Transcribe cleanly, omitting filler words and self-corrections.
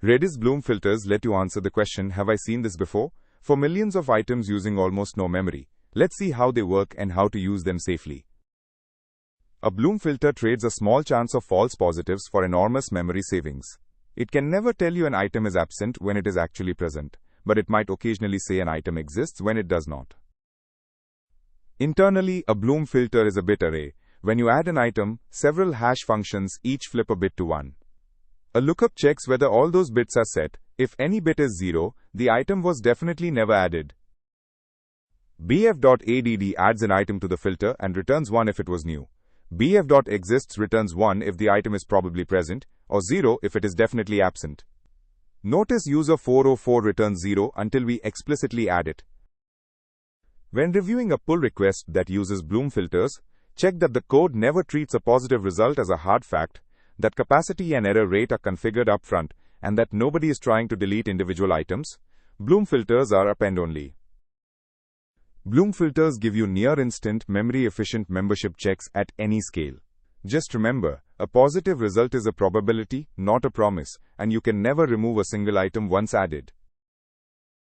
RedisBloom filters let you answer the question, have I seen this before? For millions of items using almost no memory. Let's see how they work and how to use them safely. A Bloom filter trades a small chance of false positives for enormous memory savings. It can never tell you an item is absent when it is actually present, but it might occasionally say an item exists when it does not. Internally, a Bloom filter is a bit array. When you add an item, several hash functions each flip a bit to 1. A lookup checks whether all those bits are set. If any bit is 0, the item was definitely never added. BF.ADD adds an item to the filter and returns 1 if it was new. BF.EXISTS returns 1 if the item is probably present, or 0 if it is definitely absent. Notice user 404 returns 0 until we explicitly add it. When reviewing a pull request that uses Bloom filters, check that the code never treats a positive result as a hard fact, that capacity and error rate are configured upfront, and that nobody is trying to delete individual items. Bloom filters are append-only. Bloom filters give you near-instant, memory-efficient membership checks at any scale. Just remember, a positive result is a probability, not a promise, and you can never remove a single item once added.